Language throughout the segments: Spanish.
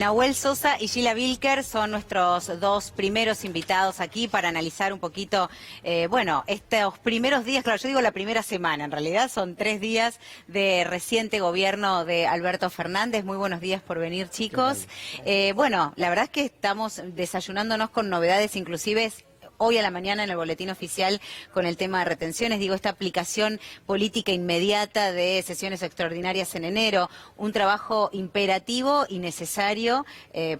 Nahuel Sosa y Gila Vilker son nuestros dos primeros invitados aquí para analizar un poquito, bueno, estos primeros días, claro, yo digo la primera semana, en realidad son 3 días de reciente gobierno de Alberto Fernández. Muy buenos días por venir, chicos. Bueno, la verdad es que estamos desayunándonos con novedades, inclusive hoy a la mañana en el boletín oficial con el tema de retenciones, digo, esta aplicación política inmediata de sesiones extraordinarias en enero, un trabajo imperativo y necesario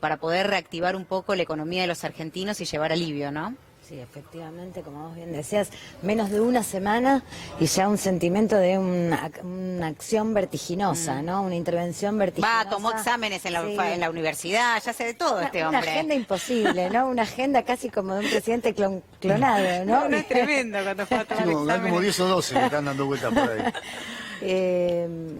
para poder reactivar un poco la economía de los argentinos y llevar alivio, ¿no? Sí, efectivamente, como vos bien decías, menos de una semana y ya un sentimiento de una acción vertiginosa, ¿no? Una intervención vertiginosa. Tomó exámenes en la universidad, ya sé de todo este hombre. Una agenda imposible, ¿no? Una agenda casi como de un presidente clonado, ¿no? No, es tremendo cuando fue a tomar exámenes. Hay como 10 o 12 que están dando vueltas por ahí.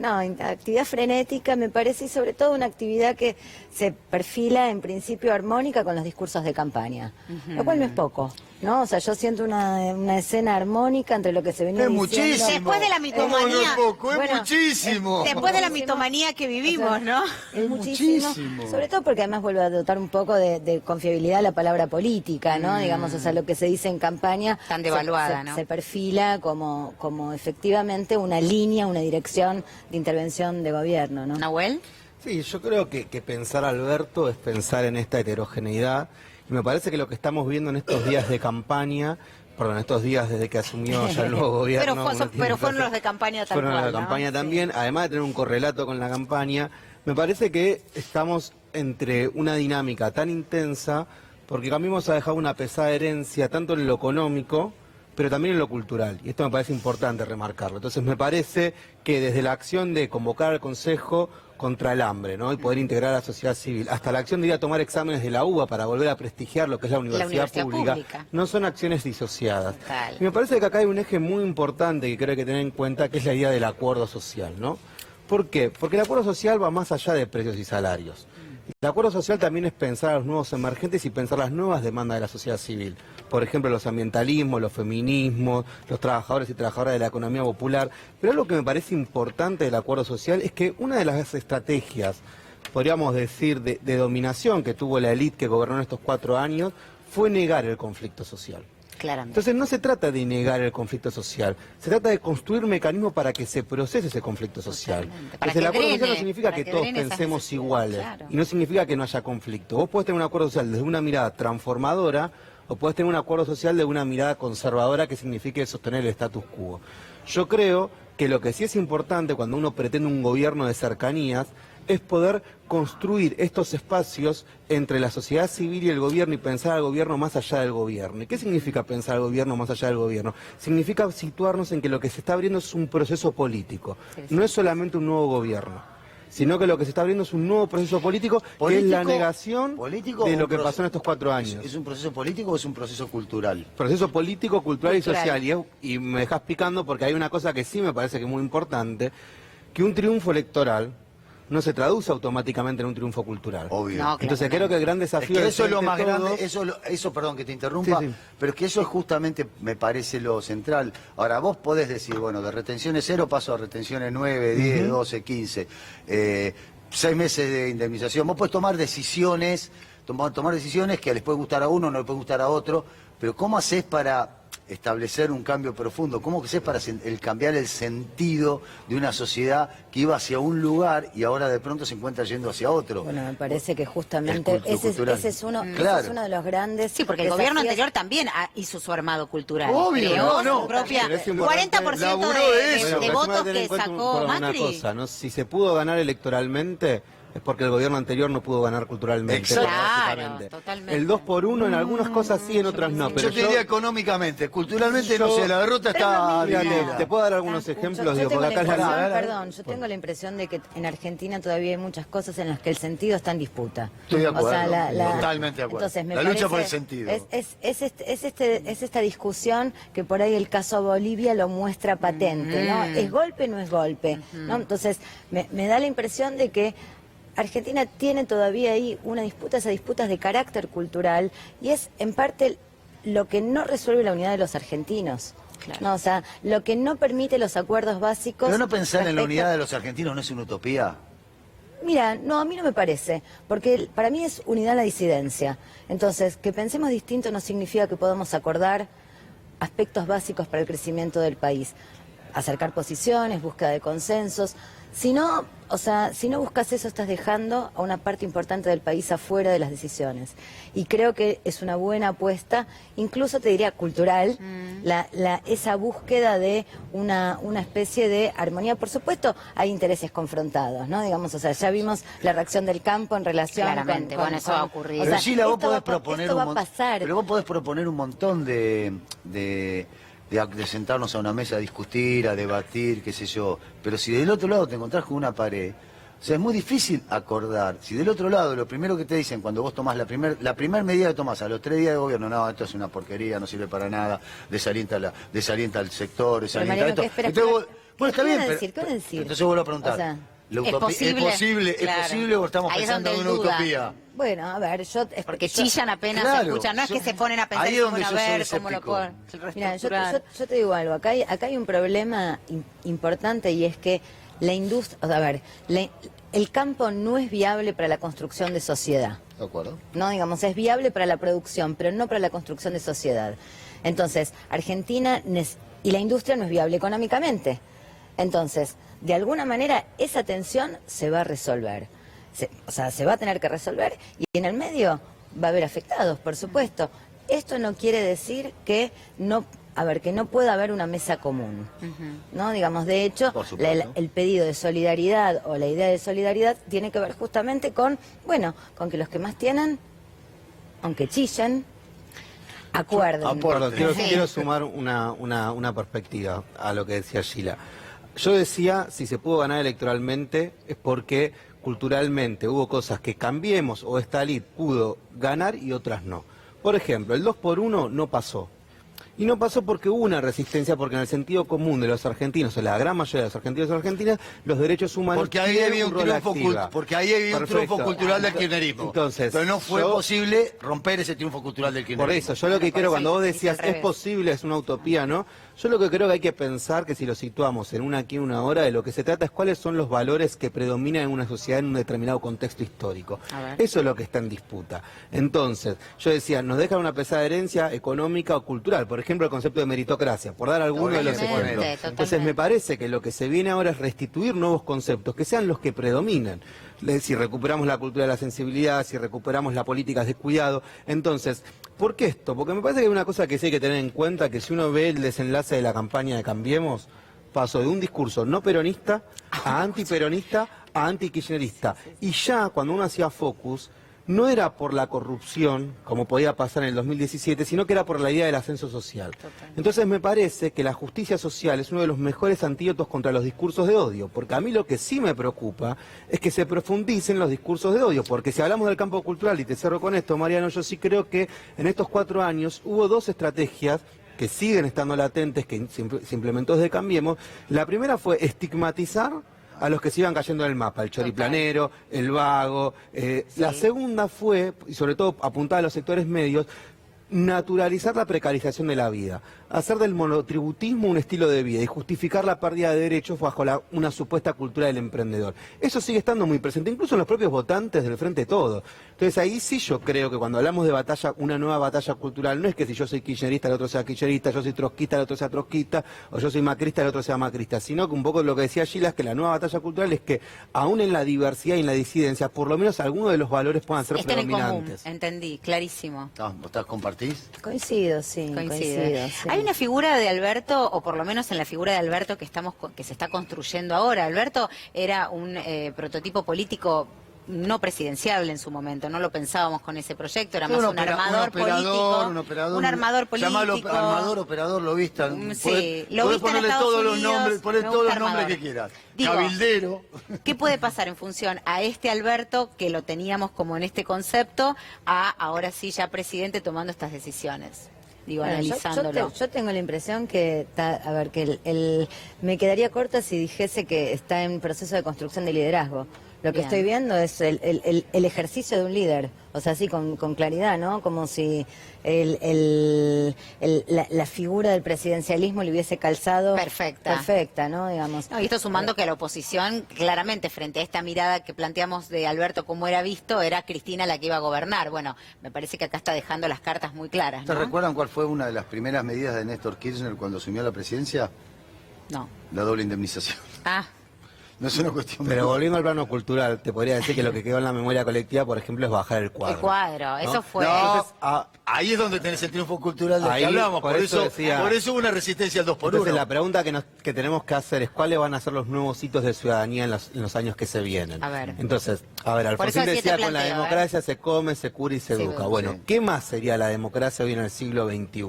No, actividad frenética me parece, y sobre todo una actividad que se perfila en principio armónica con los discursos de campaña, lo cual no es poco, ¿no? O sea, yo siento una escena armónica entre lo que se venía diciendo. Muchísimo. Después de la mitomanía. No es poco, es muchísimo. Después de la mitomanía que vivimos, o sea, ¿no? Es muchísimo. Sobre todo porque además vuelve a dotar un poco de confiabilidad la palabra política, ¿no? Digamos, o sea, lo que se dice en campaña tan devaluada, ¿no? Se perfila como efectivamente una línea, una dirección de intervención de gobierno, ¿no? ¿Nahuel? Sí, yo creo que pensar, Alberto, es pensar en esta heterogeneidad. Y me parece que lo que estamos viendo en estos días de campaña, perdón, estos días desde que asumió ya el nuevo gobierno. Pero fueron los de campaña tal Fueron cual, los de campaña ¿no? también, Sí. además de tener un correlato con la campaña. Me parece que estamos entre una dinámica tan intensa, porque Cambiemos ha dejado una pesada herencia, tanto en lo económico, pero también en lo cultural, y esto me parece importante remarcarlo. Entonces me parece que desde la acción de convocar al Consejo contra el hambre, ¿no? Y poder integrar a la sociedad civil, hasta la acción de ir a tomar exámenes de la UBA para volver a prestigiar lo que es la universidad pública, no son acciones disociadas. Total. Y me parece que acá hay un eje muy importante que creo que hay que tener en cuenta, que es la idea del acuerdo social, ¿no? ¿Por qué? Porque el acuerdo social va más allá de precios y salarios. El acuerdo social también es pensar a los nuevos emergentes y pensar las nuevas demandas de la sociedad civil. Por ejemplo, los ambientalismos, los feminismos, los trabajadores y trabajadoras de la economía popular. Pero algo que me parece importante del acuerdo social es que una de las estrategias, podríamos decir, de dominación que tuvo la élite que gobernó en estos 4 años, fue negar el conflicto social. Claramente. Entonces no se trata de negar el conflicto social, se trata de construir mecanismos para que se procese ese conflicto social. Entonces el acuerdo social no significa que todos pensemos iguales, claro. Y no significa que no haya conflicto. Vos podés tener un acuerdo social desde una mirada transformadora o podés tener un acuerdo social de una mirada conservadora que signifique sostener el status quo. Yo creo que lo que sí es importante cuando uno pretende un gobierno de cercanías es poder construir estos espacios entre la sociedad civil y el gobierno y pensar al gobierno más allá del gobierno. ¿Y qué significa pensar al gobierno más allá del gobierno? Significa situarnos en que lo que se está abriendo es un proceso político, no es solamente un nuevo gobierno, sino que lo que se está abriendo es un nuevo proceso político, que es la negación de lo que pasó en estos 4 años. ¿Es un proceso político o es un proceso cultural? Proceso político, cultural y social. Y me dejás picando porque hay una cosa que sí me parece que es muy importante, que un triunfo electoral no se traduce automáticamente en un triunfo cultural. Obvio. No, claro. Entonces creo que el gran desafío Es que eso es lo más todos, grande, eso perdón que te interrumpa, Sí. pero es que eso es justamente, me parece lo central. Ahora, vos podés decir, bueno, de retenciones 0 paso a retenciones 9, 10, 12, 15, 6 meses de indemnización. Vos podés tomar decisiones que les puede gustar a uno, no les puede gustar a otro, pero ¿cómo haces para establecer un cambio profundo? ¿Cómo haces para cambiar el sentido de una sociedad que iba hacia un lugar y ahora de pronto se encuentra yendo hacia otro? Bueno, me parece que justamente ese es uno de los grandes. Sí, porque el desafíos. gobierno anterior también hizo su armado cultural. Obvio, Creó no, su propia pero es importante, 40% laburó de eso. Bueno, pero votos hay tener que en cuenta sacó una Macri. cosa, ¿no? Si se pudo ganar electoralmente es porque el gobierno anterior no pudo ganar culturalmente. Exacto. Claro, básicamente. totalmente. El 2 por 1 en algunas cosas sí, en otras no. Pero Yo te diría económicamente, culturalmente no sé, la derrota está Mira, dividida. te puedo dar algunos ejemplos, Yo tengo porque la acá es la... impresión, perdón, yo tengo la impresión de que en Argentina todavía hay muchas cosas en las que el sentido está en disputa. Estoy de acuerdo, O totalmente de acuerdo. Entonces, me La lucha parece- por el sentido. Es esta discusión que por ahí el caso Bolivia lo muestra patente, ¿no? ¿Es golpe o no es golpe? ¿No? Entonces, me da la impresión de que Argentina tiene todavía ahí una disputa, esas disputas de carácter cultural, y es en parte lo que no resuelve la unidad de los argentinos. Claro. No, o sea, lo que no permite los acuerdos básicos. Pero no pensar en la respecto- unidad de los argentinos no es una utopía. Mira, no, a mí no me parece, porque para mí es unidad la disidencia. Entonces, que pensemos distinto no significa que podamos acordar aspectos básicos para el crecimiento del país. Acercar posiciones, búsqueda de consensos. Si no, o sea, si no buscas eso, estás dejando a una parte importante del país afuera de las decisiones. Y creo que es una buena apuesta, incluso te diría cultural, esa búsqueda de una especie de armonía. Por supuesto, hay intereses confrontados, ¿no? Digamos, o sea, ya vimos la reacción del campo en relación Claramente, bueno, eso va a ocurrir. o Pero sea, Gila, vos esto podés va proponer esto un va a montón. pasar. Pero vos podés proponer un montón de sentarnos a una mesa a discutir, a debatir, qué sé yo. Pero si del otro lado te encontrás con una pared, o sea, es muy difícil acordar. Si del otro lado lo primero que te dicen cuando vos tomás la primer medida que tomás a los 3 días de gobierno, no, esto es una porquería, no sirve para nada, desalienta el sector, desalienta Mariano, esto. ¿qué espera? Entonces vos- bueno, está ¿Qué bien, van a pero, decir? ¿Qué van a decir? entonces vuelvo a preguntar. O sea, ¿Es posible? ¿Es Claro. posible o estamos Ahí es pensando en donde una él duda. utopía? bueno, a ver, Porque yo- chillan apenas Claro, se escuchan, no es que yo- se ponen a pensar ahí y es se ponen donde a yo soy ver cómo lo escéptico. pueden Mira, reestructurar. yo te digo algo, acá hay un problema importante y es que la industria, a ver, el campo no es viable para la construcción de sociedad. ¿De acuerdo? No, digamos, es viable para la producción, pero no para la construcción de sociedad. Entonces, Argentina y la industria no es viable económicamente. Entonces, de alguna manera, esa tensión se va a resolver. Se va a tener que resolver y en el medio va a haber afectados, por supuesto. Esto no quiere decir que no pueda haber una mesa común, ¿no? Digamos, de hecho, Por supuesto. el pedido de solidaridad o la idea de solidaridad tiene que ver justamente con que los que más tienen, aunque chillen, acuerden. Perdón, quiero, Sí. quiero sumar una perspectiva a lo que decía Gila. Yo decía, si se pudo ganar electoralmente es porque culturalmente hubo cosas que Cambiemos o esta elite pudo ganar y otras no. Por ejemplo, el 2x1 no pasó. Y no pasó porque hubo una resistencia, porque en el sentido común de los argentinos, o la gran mayoría de los argentinos y argentinas, los derechos humanos Porque ahí tienen había un rol triunfo activa. porque ahí había un triunfo Perfecto. cultural del kirchnerismo. Entonces, pero no fue yo- posible romper ese triunfo cultural del kirchnerismo. Por eso, yo lo que Por quiero, eso cuando vos dice decías, al es revés. posible, es una utopía, ¿no? Yo lo que creo que hay que pensar, que si lo situamos en una aquí, una hora, de lo que se trata es cuáles son los valores que predominan en una sociedad en un determinado contexto histórico. A ver. Eso es lo que está en disputa. Entonces, yo decía, nos dejan una pesada herencia económica o cultural, por ejemplo, el concepto de meritocracia, por dar alguno de los Totalmente, ejemplos. Entonces, totalmente. me parece que lo que se viene ahora es restituir nuevos conceptos, que sean los que predominen. Si recuperamos la cultura de la sensibilidad, si recuperamos las políticas de cuidado. Entonces, ¿por qué esto? Porque me parece que hay una cosa que sí hay que tener en cuenta, que si uno ve el desenlace de la campaña de Cambiemos, pasó de un discurso no peronista a antiperonista a antikirchnerista. Y ya cuando uno hacía focus, no era por la corrupción, como podía pasar en el 2017, sino que era por la idea del ascenso social. Entonces me parece que la justicia social es uno de los mejores antídotos contra los discursos de odio, porque a mí lo que sí me preocupa es que se profundicen los discursos de odio, porque si hablamos del campo cultural, y te cerro con esto, Mariano, yo sí creo que en estos 4 años hubo 2 estrategias que siguen estando latentes, que se implementó desde Cambiemos. La primera fue estigmatizar a los que se iban cayendo en el mapa, el choriplanero, el vago. La segunda fue, y sobre todo apuntada a los sectores medios, naturalizar la precarización de la vida, hacer del monotributismo un estilo de vida y justificar la pérdida de derechos bajo una supuesta cultura del emprendedor. Eso sigue estando muy presente, incluso en los propios votantes del Frente Todo. Entonces ahí sí yo creo que cuando hablamos de batalla, una nueva batalla cultural, no es que si yo soy kirchnerista el otro sea kirchnerista, yo soy trotskista el otro sea trotskista, o yo soy macrista el otro sea macrista, sino que un poco lo que decía Gila es que la nueva batalla cultural es que aún en la diversidad y en la disidencia, por lo menos algunos de los valores puedan ser Estén en común, predominantes. entendí, clarísimo. ¿Estás compartís? Coincido, sí, coincido, sí. Hay una figura de Alberto, o por lo menos en la figura de Alberto que se está construyendo ahora. Alberto era un prototipo político no presidenciable en su momento, no lo pensábamos con ese proyecto, era más un armador político. Un armador político. Llamalo armador, operador, lobista. Sí, Podés lobista en ponerle Estados todos los Unidos, nombres, poner me todos gusta los nombres armador. que quieras. Digo, Cabildero. ¿qué puede pasar en función a este Alberto, que lo teníamos como en este concepto, a ahora sí ya presidente tomando estas decisiones? Digo, Bueno, analizándolo. yo tengo la impresión que me quedaría corta si dijese que está en proceso de construcción de liderazgo. Lo que Bien. estoy viendo es el ejercicio de un líder, o sea, así con claridad, ¿no? Como si la figura del presidencialismo le hubiese calzado perfecta, ¿no? Digamos. No, y esto sumando que la oposición, claramente, frente a esta mirada que planteamos de Alberto, como era visto, era Cristina la que iba a gobernar. Bueno, me parece que acá está dejando las cartas muy claras, ¿Se ¿no? recuerdan cuál fue una de las primeras medidas de Néstor Kirchner cuando asumió la presidencia? No. La doble indemnización. Ah, No es una cuestión Pero menor. volviendo al plano cultural, te podría decir que lo que quedó en la memoria colectiva, por ejemplo, es bajar el cuadro. el cuadro, eso ¿no? fue. No, Entonces, ahí es donde tenés el triunfo cultural del Ahí, que hablamos. por Por eso eso, decía- por eso hubo una resistencia al 2 por 1. Entonces la pregunta que tenemos que hacer es cuáles van a ser los nuevos hitos de ciudadanía en los años que se vienen. A ver. Entonces, Por Alfonsín eso decía te con la planteo, democracia se come, se cura y se Sí, educa. sí. Bueno, ¿qué más sería la democracia hoy en el siglo XXI?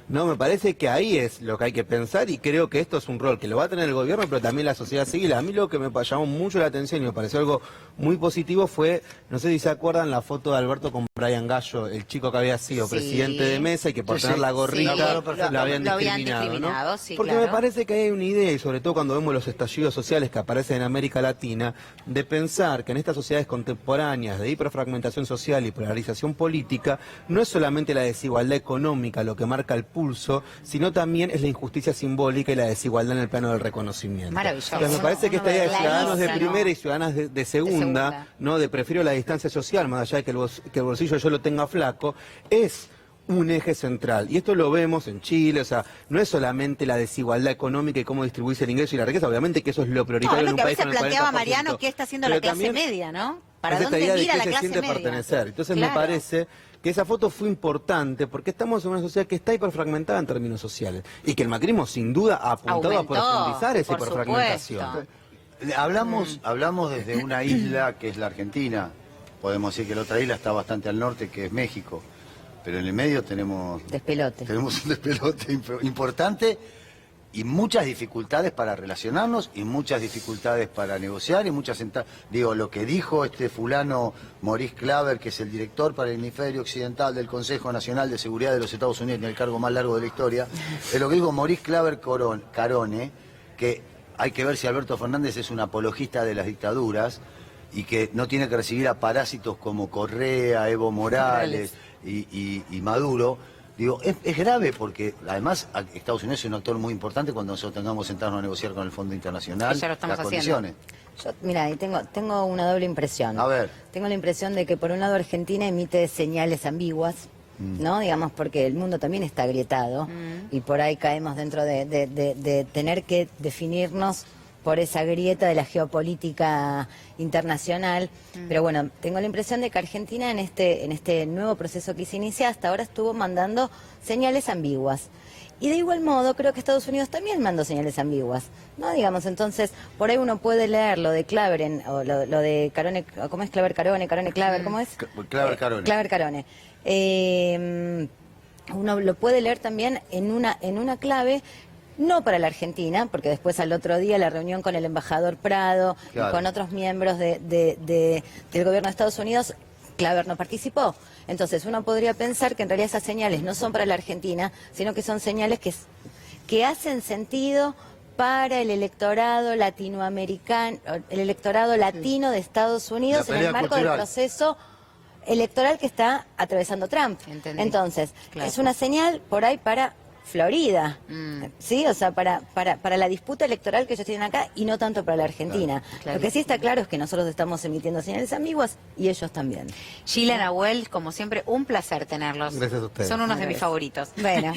No, me parece que ahí es lo que hay que pensar y creo que esto es un rol que lo va a tener el gobierno, pero también la sociedad civil. A mí lo que me llamó mucho la atención y me pareció algo muy positivo fue, no sé si se acuerdan, la foto de Alberto con Brian Gallo, el chico que había sido Sí. presidente de mesa y que por Sí, tener sí. la gorrita Sí, lo habían lo habían discriminado. discriminado, ¿no? sí, Porque claro. me parece que hay una idea, y sobre todo cuando vemos los estallidos sociales que aparecen en América Latina, de pensar que en estas sociedades contemporáneas de hiperfragmentación social y polarización política, no es solamente la desigualdad económica lo que marca el pulso, sino también es la injusticia simbólica y la desigualdad en el plano del reconocimiento. Maravilloso. Entonces, me parece que esta idea de ciudadanos de Clarísimo. primera y ciudadanas de segunda, ¿no? De prefiero la distancia social, más allá de que el bolsillo yo lo tenga flaco, es un eje central. Y esto lo vemos en Chile, o sea, no es solamente la desigualdad económica y cómo distribuirse el ingreso y la riqueza, obviamente que eso es lo No, prioritario es en lo un que a país veces con el 40%. planteaba Mariano, ¿qué está haciendo la Pero clase también media, no? ¿Para es esta dónde idea de mira qué la se clase siente media? pertenecer. Entonces Claro. me parece que esa foto fue importante porque estamos en una sociedad que está hiperfragmentada en términos sociales y que el macrismo sin duda ha apuntado Aumentó, a profundizar esa por hiperfragmentación. supuesto. Hablamos desde una isla que es la Argentina. Podemos decir que la otra isla está bastante al norte, que es México. Pero en el medio tenemos Despelote. un despelote importante y muchas dificultades para relacionarnos y muchas dificultades para negociar y digo, lo que dijo este fulano Maurice Claver, que es el director para el hemisferio occidental del Consejo Nacional de Seguridad de los Estados Unidos, tiene el cargo más largo de la historia, es lo que dijo Maurice Claver Carone, que hay que ver si Alberto Fernández es un apologista de las dictaduras y que no tiene que recibir a parásitos como Correa, Evo Morales y Maduro. Digo, es grave porque además Estados Unidos es un actor muy importante cuando nosotros tengamos que sentarnos a negociar con el Fondo Internacional Ya lo estamos las haciendo. condiciones. Yo, mira, ahí tengo una doble impresión. A ver. Tengo la impresión de que por un lado Argentina emite señales ambiguas, ¿no? Digamos, porque el mundo también está agrietado y por ahí caemos dentro de tener que definirnos por esa grieta de la geopolítica internacional. Pero bueno, tengo la impresión de que Argentina en este nuevo proceso que se inicia hasta ahora estuvo mandando señales ambiguas. Y de igual modo creo que Estados Unidos también mandó señales ambiguas, ¿no? Digamos, entonces, por ahí uno puede leer lo de Claver, o lo de Carone, ¿cómo es Claver Carone? Carone Claver, ¿cómo es? Claver Carone. Claver Carone. Uno lo puede leer también en una clave, no para la Argentina, porque después al otro día la reunión con el embajador Prado Claro. y con otros miembros del gobierno de Estados Unidos, Claver no participó. Entonces uno podría pensar que en realidad esas señales no son para la Argentina, sino que son señales que hacen sentido para el electorado latinoamericano, el electorado latino de Estados Unidos La en el pelea marco del cultural. proceso electoral que está atravesando Trump. Entendí. Entonces, Claro. es una señal por ahí para Florida, ¿sí? O sea, para la disputa electoral que ellos tienen acá y no tanto para la Argentina. Claro. Lo que sí está claro es que nosotros estamos emitiendo señales ambiguas y ellos también. Sheila, Nahuel, como siempre, un placer tenerlos. Gracias a ustedes. Son unos de mis favoritos. Bueno.